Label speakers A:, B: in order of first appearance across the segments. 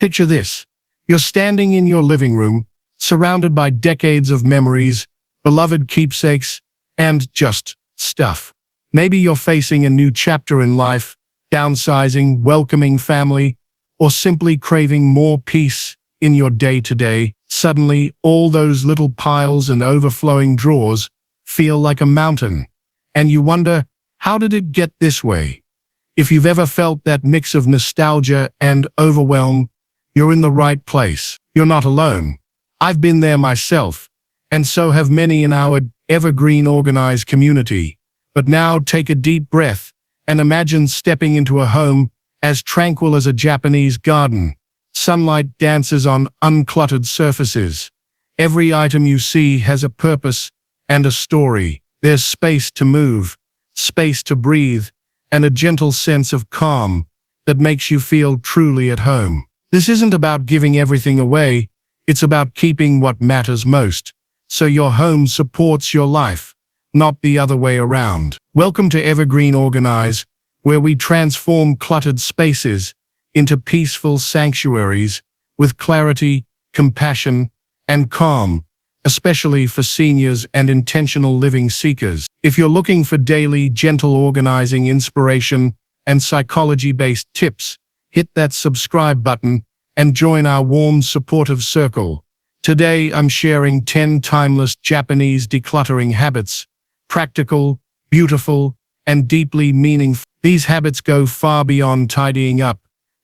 A: Picture this. You're standing in your living room, surrounded by decades of memories, beloved keepsakes, and just stuff. Maybe you're facing a new chapter in life, downsizing, welcoming family, or simply craving more peace in your day-to-day. Suddenly, all those little piles and overflowing drawers feel like a mountain, and you wonder, how did it get this way? If you've ever felt that mix of nostalgia and overwhelm, you're in the right place. You're not alone. I've been there myself, and so have many in our evergreen organized community. But now take a deep breath and imagine stepping into a home as tranquil as a Japanese garden. Sunlight dances on uncluttered surfaces. Every item you see has a purpose and a story. There's space to move, space to breathe, and a gentle sense of calm that makes you feel truly at home. This isn't about giving everything away, it's about keeping what matters most, so your home supports your life, not the other way around. Welcome to Evergreen Organize, where we transform cluttered spaces into peaceful sanctuaries with clarity, compassion, and calm, especially for seniors and intentional living seekers. If you're looking for daily, gentle organizing inspiration and psychology-based tips, hit that subscribe button and join our warm, supportive circle. Today, I'm sharing 10 timeless Japanese decluttering habits, practical, beautiful, and deeply meaningful. These habits go far beyond tidying up.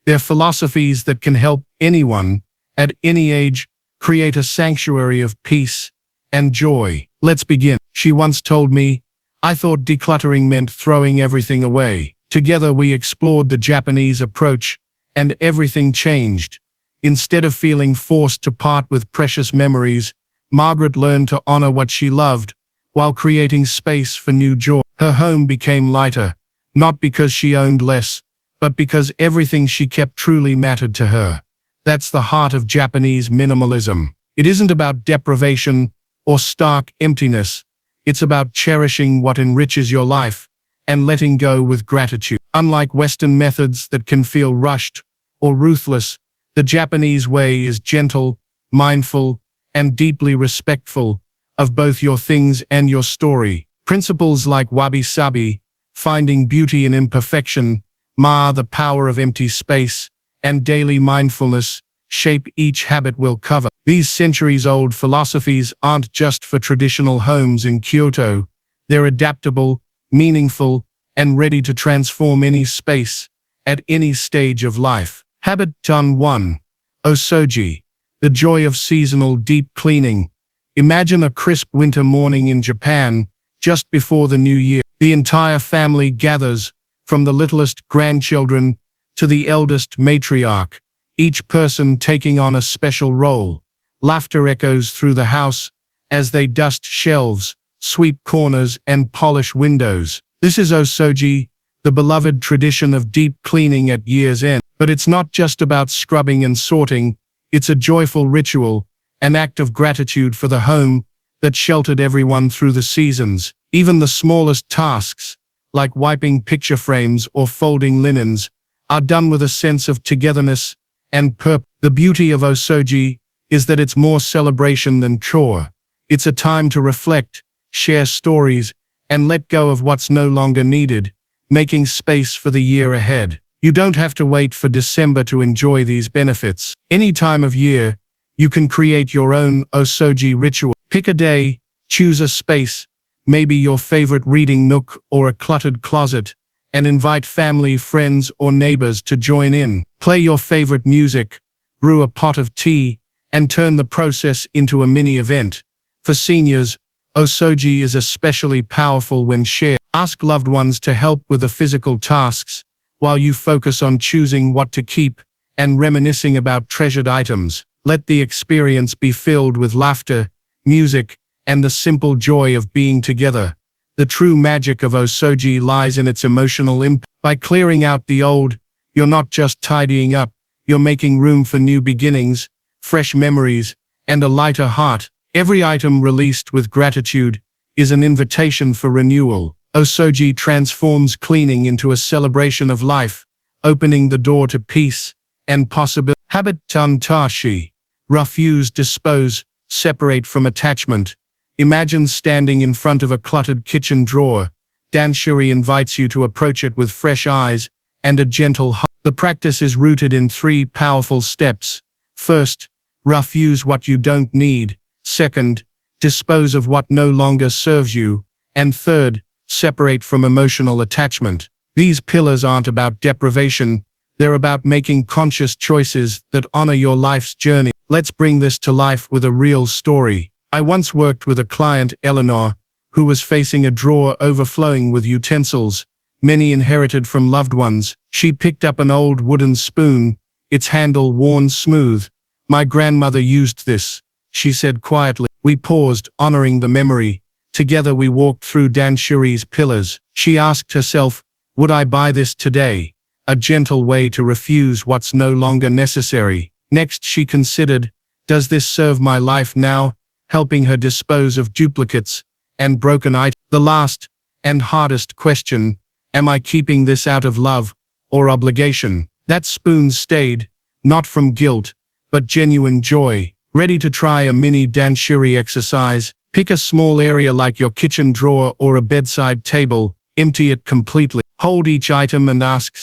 A: They're philosophies that can help anyone, at any age, create a sanctuary of peace and joy. Let's begin. She once told me, "I thought decluttering meant throwing everything away." Together we explored the Japanese approach, and everything changed. Instead of feeling forced to part with precious memories, Margaret learned to honor what she loved, while creating space for new joy. Her home became lighter, not because she owned less, but because everything she kept truly mattered to her. That's the heart of Japanese minimalism. It isn't about deprivation or stark emptiness. It's about cherishing what enriches your life and letting go with gratitude. Unlike Western methods that can feel rushed or ruthless, the Japanese way is gentle, mindful, and deeply respectful of both your things and your story. Principles like wabi-sabi, finding beauty in imperfection, the power of empty space, and daily mindfulness shape each habit we'll cover. These centuries-old philosophies aren't just for traditional homes in Kyoto. They're adaptable, meaningful, and ready to transform any space at any stage of life. Habit 1. Osoji, the joy of seasonal deep cleaning. Imagine a crisp winter morning in Japan, just before the new year. The entire family gathers, from the littlest grandchildren to the eldest matriarch, each person taking on a special role. Laughter echoes through the house as they dust shelves, sweep corners, and polish windows. This is Osoji, the beloved tradition of deep cleaning at year's end. But it's not just about scrubbing and sorting, it's a joyful ritual, an act of gratitude for the home that sheltered everyone through the seasons. Even the smallest tasks, like wiping picture frames or folding linens, are done with a sense of togetherness and purpose. The beauty of Osoji is that it's more celebration than chore. It's a time to reflect, share stories, and let go of what's no longer needed, making space for the year ahead. You don't have to wait for December to enjoy these benefits. Any time of year, you can create your own Osoji ritual. Pick a day, choose a space, maybe your favorite reading nook or a cluttered closet, and invite family, friends, or neighbors to join in. Play your favorite music, brew a pot of tea, and turn the process into a mini event. For seniors, Osoji is especially powerful when shared. Ask loved ones to help with the physical tasks, while you focus on choosing what to keep and reminiscing about treasured items. Let the experience be filled with laughter, music, and the simple joy of being together. The true magic of Osoji lies in its emotional impact. By clearing out the old, you're not just tidying up, you're making room for new beginnings, fresh memories, and a lighter heart. Every item released with gratitude is an invitation for renewal. Osoji transforms cleaning into a celebration of life, opening the door to peace and possibility. Habit Tantashi. Refuse, dispose, separate from attachment. Imagine standing in front of a cluttered kitchen drawer. Danshuri invites you to approach it with fresh eyes and a gentle heart. The practice is rooted in 3 powerful steps. First, refuse what you don't need. Second, dispose of what no longer serves you. And third, separate from emotional attachment. These pillars aren't about deprivation, they're about making conscious choices that honor your life's journey. Let's bring this to life with a real story. I once worked with a client, Eleanor, who was facing a drawer overflowing with utensils, many inherited from loved ones. She picked up an old wooden spoon, its handle worn smooth. "My grandmother used this," she said quietly. We paused, honoring the memory. Together we walked through Danshuri's pillars. She asked herself, would I buy this today? A gentle way to refuse what's no longer necessary. Next she considered, does this serve my life now? Helping her dispose of duplicates and broken items. The last and hardest question, am I keeping this out of love or obligation? That spoon stayed, not from guilt, but genuine joy. Ready to try a mini Danshuri exercise? Pick a small area like your kitchen drawer or a bedside table, empty it completely. Hold each item and ask,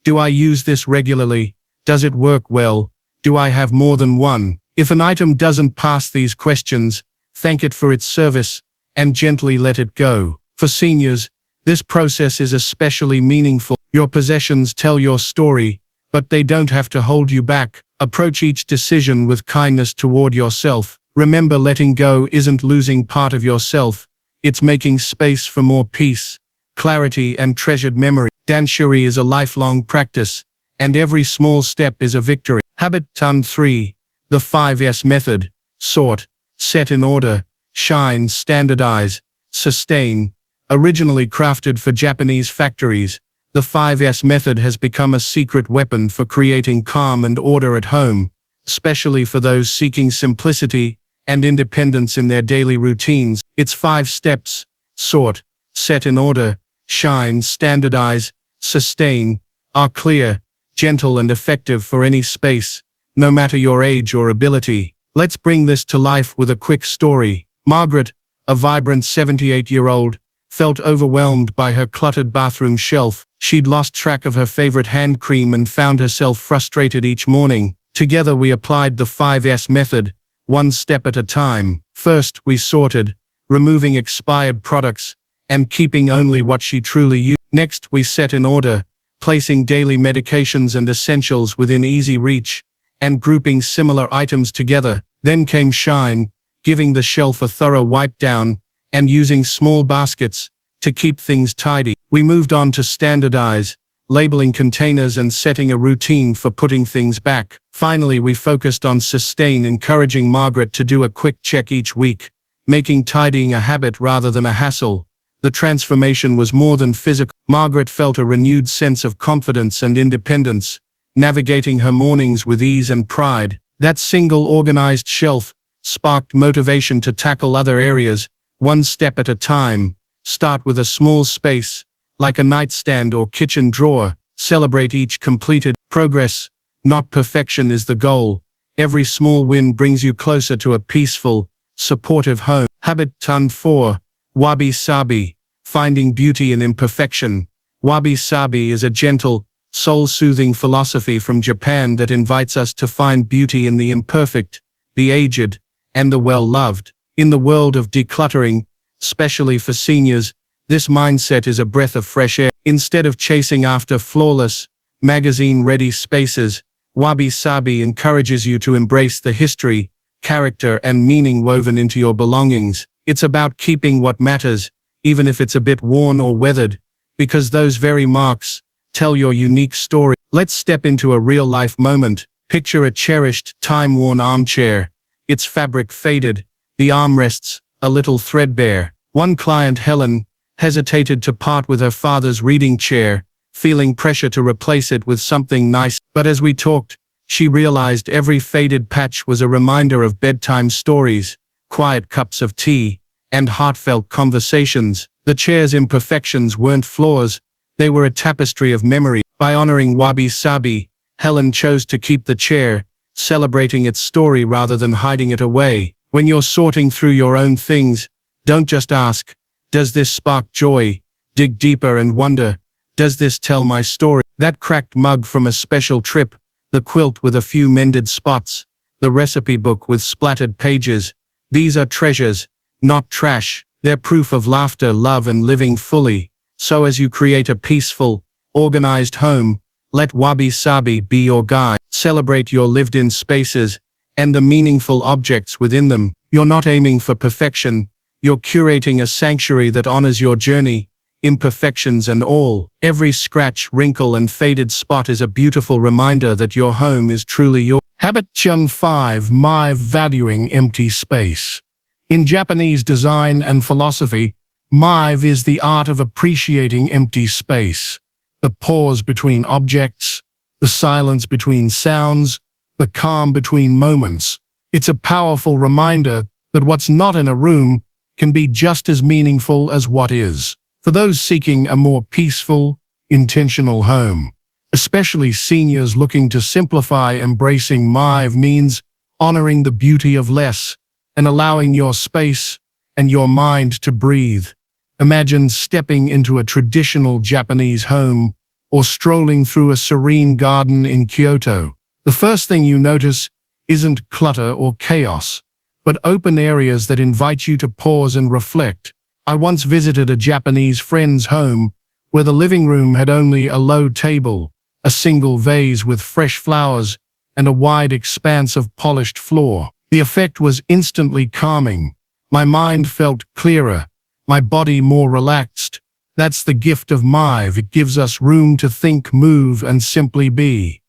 A: do I use this regularly? Does it work well? Do I have more than one? If an item doesn't pass these questions, thank it for its service and gently let it go. For seniors, this process is especially meaningful. Your possessions tell your story, but they don't have to hold you back. Approach each decision with kindness toward yourself. Remember, letting go isn't losing part of yourself, it's making space for more peace, clarity, and treasured memory. Danshuri is a lifelong practice, and every small step is a victory. Habit 3. The 5S method. Sort, set in order, shine, standardize, sustain. Originally crafted for Japanese factories, the 5S method has become a secret weapon for creating calm and order at home, especially for those seeking simplicity and independence in their daily routines. Its 5 steps: sort, set in order, shine, standardize, sustain, are clear, gentle, and effective for any space, no matter your age or ability. Let's bring this to life with a quick story. Margaret, a vibrant 78-year-old, felt overwhelmed by her cluttered bathroom shelf. She'd lost track of her favorite hand cream and found herself frustrated each morning. Together we applied the 5S method, one step at a time. First, we sorted, removing expired products and keeping only what she truly used. Next, we set in order, placing daily medications and essentials within easy reach and grouping similar items together. Then came shine, giving the shelf a thorough wipe down and using small baskets to keep things tidy. We moved on to standardize, labeling containers and setting a routine for putting things back. Finally, we focused on sustain, encouraging Margaret to do a quick check each week, making tidying a habit rather than a hassle. The transformation was more than physical. Margaret felt a renewed sense of confidence and independence, navigating her mornings with ease and pride. That single organized shelf sparked motivation to tackle other areas, one step at a time. Start with a small space, like a nightstand or kitchen drawer. Celebrate each completed progress, not perfection, is the goal. Every small win brings you closer to a peaceful, supportive home. Habit 4. Wabi-sabi, finding beauty in imperfection. Wabi-sabi is a gentle, soul-soothing philosophy from Japan that invites us to find beauty in the imperfect, the aged, and the well-loved. In the world of decluttering, especially for seniors, this mindset is a breath of fresh air. Instead of chasing after flawless, magazine-ready spaces, Wabi-sabi encourages you to embrace the history, character, and meaning woven into your belongings. It's about keeping what matters, even if it's a bit worn or weathered, because those very marks tell your unique story. Let's step into a real-life moment. Picture a cherished, time-worn armchair. Its fabric faded, the armrests a little threadbare. One client, Helen, hesitated to part with her father's reading chair, feeling pressure to replace it with something nice. But as we talked, she realized every faded patch was a reminder of bedtime stories, quiet cups of tea, and heartfelt conversations. The chair's imperfections weren't flaws, they were a tapestry of memory. By honoring Wabi-sabi, Helen chose to keep the chair, celebrating its story rather than hiding it away. When you're sorting through your own things, don't just ask, does this spark joy? Dig deeper and wonder, does this tell my story? That cracked mug from a special trip, the quilt with a few mended spots, the recipe book with splattered pages. These are treasures, not trash. They're proof of laughter, love, and living fully. So as you create a peaceful, organized home, let wabi-sabi be your guide. Celebrate your lived-in spaces and the meaningful objects within them. You're not aiming for perfection. You're curating a sanctuary that honors your journey, imperfections and all. Every scratch, wrinkle, and faded spot is a beautiful reminder that your home is truly yours. Habit 5. My valuing empty space. In Japanese design and philosophy, Mive is the art of appreciating empty space. The pause between objects, the silence between sounds, the calm between moments. It's a powerful reminder that what's not in a room can be just as meaningful as what is. For those seeking a more peaceful, intentional home, especially seniors looking to simplify, embracing Mive means honoring the beauty of less and allowing your space and your mind to breathe. Imagine stepping into a traditional Japanese home or strolling through a serene garden in Kyoto. The first thing you notice isn't clutter or chaos, but open areas that invite you to pause and reflect. I once visited a Japanese friend's home where the living room had only a low table, a single vase with fresh flowers, and a wide expanse of polished floor. The effect was instantly calming. My mind felt clearer, my body more relaxed. That's the gift of Mive. It gives us room to think, move, and simply be.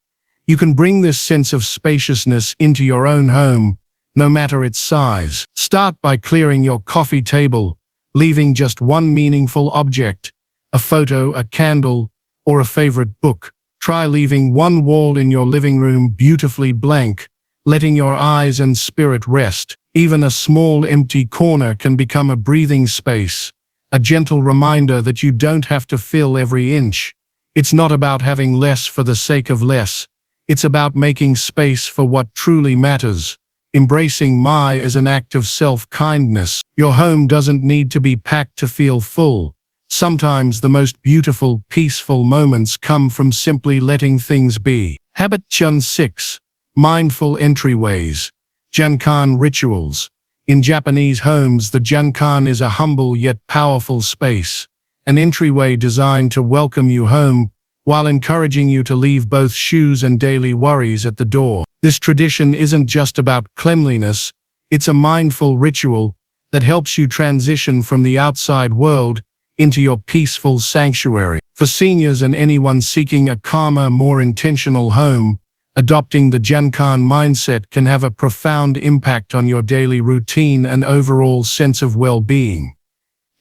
A: You can bring this sense of spaciousness into your own home, no matter its size. Start by clearing your coffee table, leaving just one meaningful object, a photo, a candle, or a favorite book. Try leaving one wall in your living room beautifully blank, letting your eyes and spirit rest. Even a small empty corner can become a breathing space, a gentle reminder that you don't have to fill every inch. It's not about having less for the sake of less. It's about making space for what truly matters. Embracing Mive is an act of self-kindness. Your home doesn't need to be packed to feel full. Sometimes the most beautiful, peaceful moments come from simply letting things be. Habit 6. Mindful entryways. Jankan rituals. In Japanese homes, the jankan is a humble yet powerful space, an entryway designed to welcome you home while encouraging you to leave both shoes and daily worries at the door. This tradition isn't just about cleanliness, it's a mindful ritual that helps you transition from the outside world into your peaceful sanctuary. For seniors and anyone seeking a calmer, more intentional home, adopting the jankan mindset can have a profound impact on your daily routine and overall sense of well-being.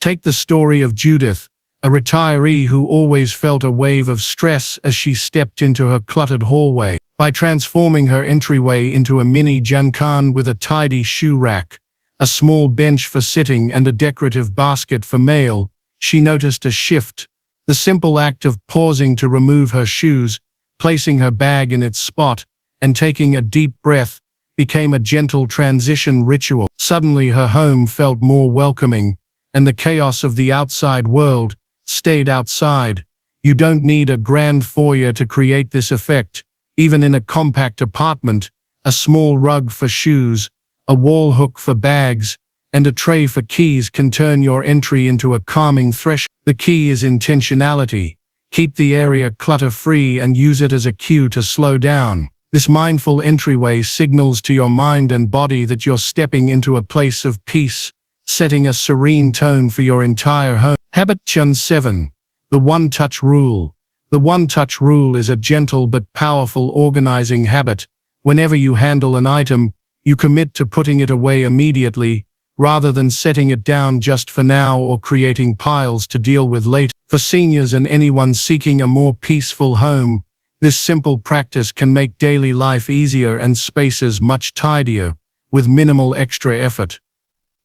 A: Take the story of Judith, a retiree who always felt a wave of stress as she stepped into her cluttered hallway. By transforming her entryway into a mini jankan with a tidy shoe rack, a small bench for sitting, and a decorative basket for mail, she noticed a shift. The simple act of pausing to remove her shoes, placing her bag in its spot, and taking a deep breath became a gentle transition ritual. Suddenly her home felt more welcoming, and the chaos of the outside world stayed outside. You don't need a grand foyer to create this effect. Even in a compact apartment, a small rug for shoes, a wall hook for bags, and a tray for keys can turn your entry into a calming threshold. The key is intentionality. Keep the area clutter-free and use it as a cue to slow down. This mindful entryway signals to your mind and body that you're stepping into a place of peace, setting a serene tone for your entire home. Habit 7. The one-touch rule. The one-touch rule is a gentle but powerful organizing habit. Whenever you handle an item, you commit to putting it away immediately, rather than setting it down just for now or creating piles to deal with later. For seniors and anyone seeking a more peaceful home, this simple practice can make daily life easier and spaces much tidier, with minimal extra effort.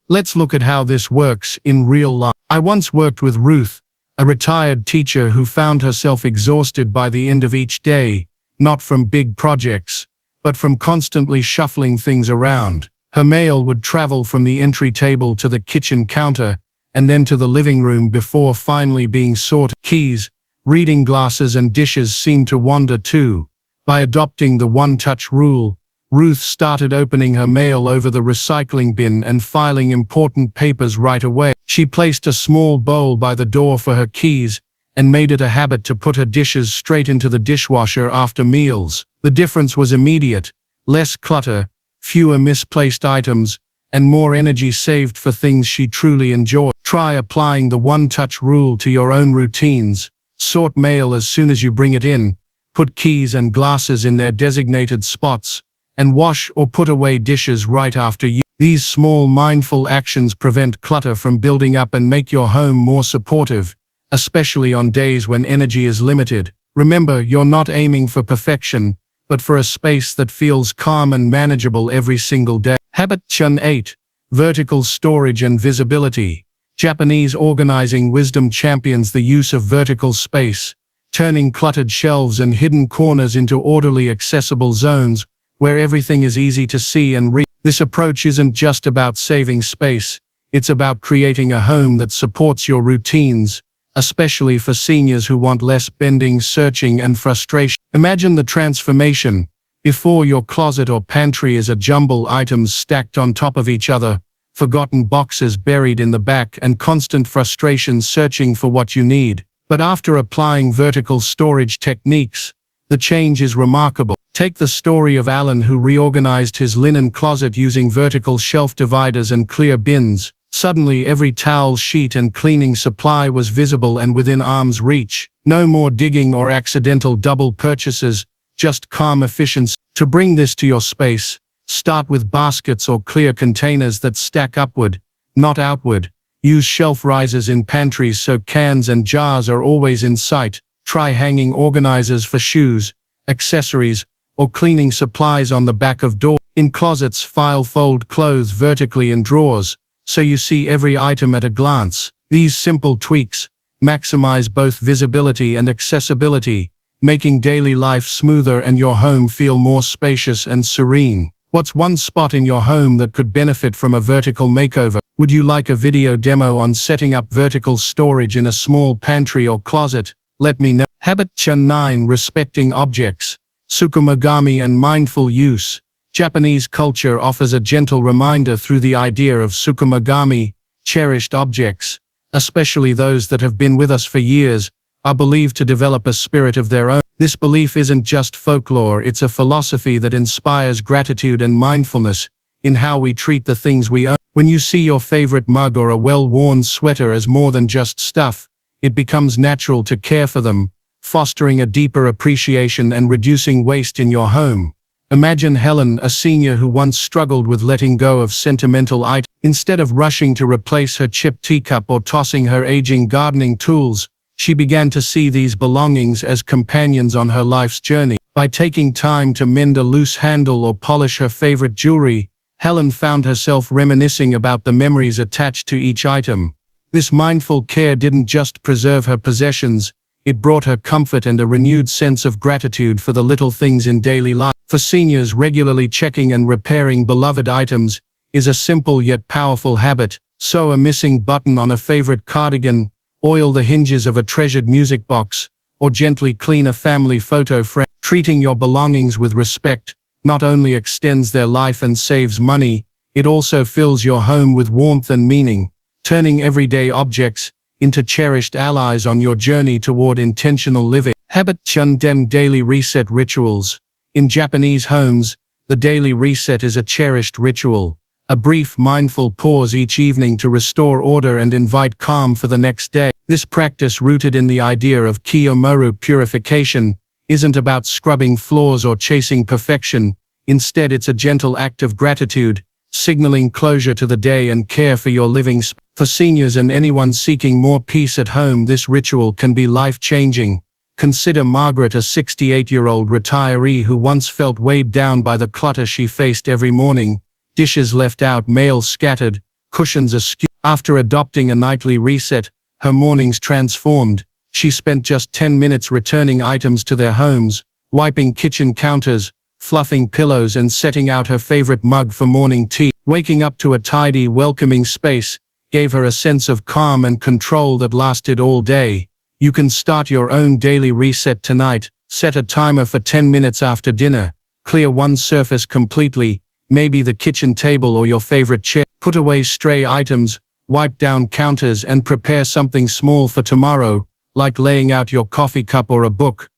A: Let's look at how this works in real life. I once worked with Ruth, a retired teacher who found herself exhausted by the end of each day, not from big projects, but from constantly shuffling things around. Her mail would travel from the entry table to the kitchen counter, and then to the living room before finally being sorted. Keys, reading glasses and dishes seemed to wander too. By adopting the one-touch rule, Ruth started opening her mail over the recycling bin and filing important papers right away. She placed a small bowl by the door for her keys and made it a habit to put her dishes straight into the dishwasher after meals. The difference was immediate: less clutter, fewer misplaced items, and more energy saved for things she truly enjoyed. Try applying the one-touch rule to your own routines. Sort mail as soon as you bring it in, put keys and glasses in their designated spots, and wash or put away dishes right after you. These small mindful actions prevent clutter from building up and make your home more supportive, especially on days when energy is limited. Remember, you're not aiming for perfection, but for a space that feels calm and manageable every single day. Habit 8. Vertical storage and visibility. Japanese organizing wisdom champions the use of vertical space, turning cluttered shelves and hidden corners into orderly, accessible zones where everything is easy to see and read. This approach isn't just about saving space, it's about creating a home that supports your routines, especially for seniors who want less bending, searching, and frustration. Imagine the transformation. Before, your closet or pantry is a jumble, items stacked on top of each other, forgotten boxes buried in the back, and constant frustration searching for what you need. But after applying vertical storage techniques, the change is remarkable. Take the story of Alan, who reorganized his linen closet using vertical shelf dividers and clear bins. Suddenly, every towel, sheet, and cleaning supply was visible and within arm's reach. No more digging or accidental double purchases, just calm efficiency. To bring this to your space, start with baskets or clear containers that stack upward, not outward. Use shelf risers in pantries so cans and jars are always in sight. Try hanging organizers for shoes, accessories, or cleaning supplies on the back of doors. In closets, fold clothes vertically in drawers, so you see every item at a glance. These simple tweaks maximize both visibility and accessibility, making daily life smoother and your home feel more spacious and serene. What's one spot in your home that could benefit from a vertical makeover? Would you like a video demo on setting up vertical storage in a small pantry or closet? Let me know. Habit 9. Respecting objects. Tsukumogami and mindful use. Japanese culture offers a gentle reminder through the idea of tsukumogami. Cherished objects, especially those that have been with us for years, are believed to develop a spirit of their own. This belief isn't just folklore, it's a philosophy that inspires gratitude and mindfulness in how we treat the things we own. When you see your favorite mug or a well-worn sweater as more than just stuff, it becomes natural to care for them, fostering a deeper appreciation and reducing waste in your home. Imagine Helen, a senior who once struggled with letting go of sentimental items. Instead of rushing to replace her chipped teacup or tossing her aging gardening tools, she began to see these belongings as companions on her life's journey. By taking time to mend a loose handle or polish her favorite jewelry, Helen found herself reminiscing about the memories attached to each item. This mindful care didn't just preserve her possessions, it brought her comfort and a renewed sense of gratitude for the little things in daily life. For seniors, regularly checking and repairing beloved items is a simple yet powerful habit. Sew a missing button on a favorite cardigan, oil the hinges of a treasured music box, or gently clean a family photo frame. Treating your belongings with respect not only extends their life and saves money, it also fills your home with warmth and meaning, turning everyday objects into cherished allies on your journey toward intentional living. Habit 10. Daily reset rituals. In Japanese homes, the daily reset is a cherished ritual, a brief mindful pause each evening to restore order and invite calm for the next day. This practice, rooted in the idea of kiyomoru purification, isn't about scrubbing floors or chasing perfection. Instead, it's a gentle act of gratitude, signaling closure to the day and care for your living space. For seniors and anyone seeking more peace at home, this ritual can be life-changing. Consider Margaret, a 68-year-old retiree who once felt weighed down by the clutter she faced every morning. Dishes left out, mail scattered, cushions askew. After adopting a nightly reset, her mornings transformed. She spent just 10 minutes returning items to their homes, wiping kitchen counters, fluffing pillows and setting out her favorite mug for morning tea. Waking up to a tidy, welcoming space gave her a sense of calm and control that lasted all day. You can start your own daily reset tonight. Set a timer for 10 minutes after dinner. Clear one surface completely, maybe the kitchen table or your favorite chair. Put away stray items, wipe down counters, and prepare something small for tomorrow, like laying out your coffee cup or a book.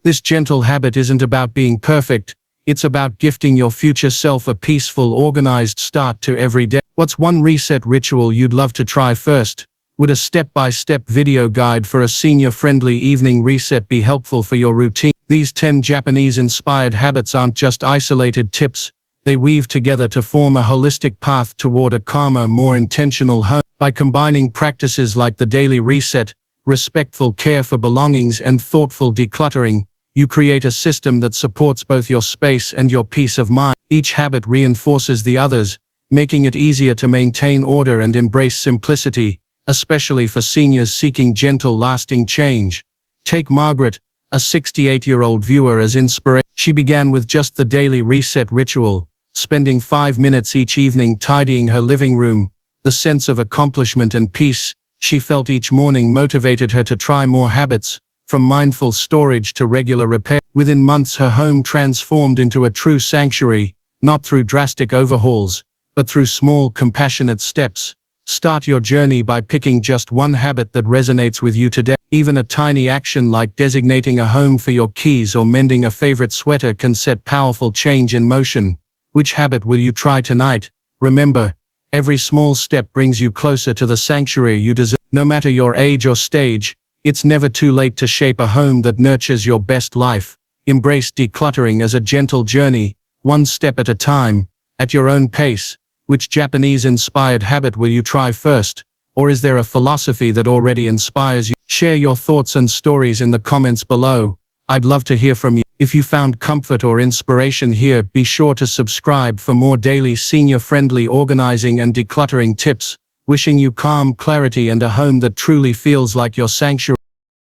A: This gentle habit isn't about being perfect. It's about gifting your future self a peaceful, organized start to every day. What's one reset ritual you'd love to try first? Would a step-by-step video guide for a senior-friendly evening reset be helpful for your routine? These 10 Japanese-inspired habits aren't just isolated tips. They weave together to form a holistic path toward a calmer, more intentional home. By combining practices like the daily reset, respectful care for belongings, and thoughtful decluttering, you create a system that supports both your space and your peace of mind. Each habit reinforces the others, making it easier to maintain order and embrace simplicity, especially for seniors seeking gentle, lasting change. Take Margaret, a 68-year-old viewer, as inspiration. She began with just the daily reset ritual, spending 5 minutes each evening tidying her living room. The sense of accomplishment and peace she felt each morning motivated her to try more habits, from mindful storage to regular repair. Within months, her home transformed into a true sanctuary, not through drastic overhauls, but through small, compassionate steps. Start your journey by picking just one habit that resonates with you today. Even a tiny action like designating a home for your keys or mending a favorite sweater can set powerful change in motion. Which habit will you try tonight? Remember, every small step brings you closer to the sanctuary you deserve. No matter your age or stage, it's never too late to shape a home that nurtures your best life. Embrace decluttering as a gentle journey, one step at a time, at your own pace. Which Japanese-inspired habit will you try first? Or is there a philosophy that already inspires you? Share your thoughts and stories in the comments below. I'd love to hear from you. If you found comfort or inspiration here, be sure to subscribe for more daily senior-friendly organizing and decluttering tips. Wishing you calm, clarity, and a home that truly feels like your sanctuary.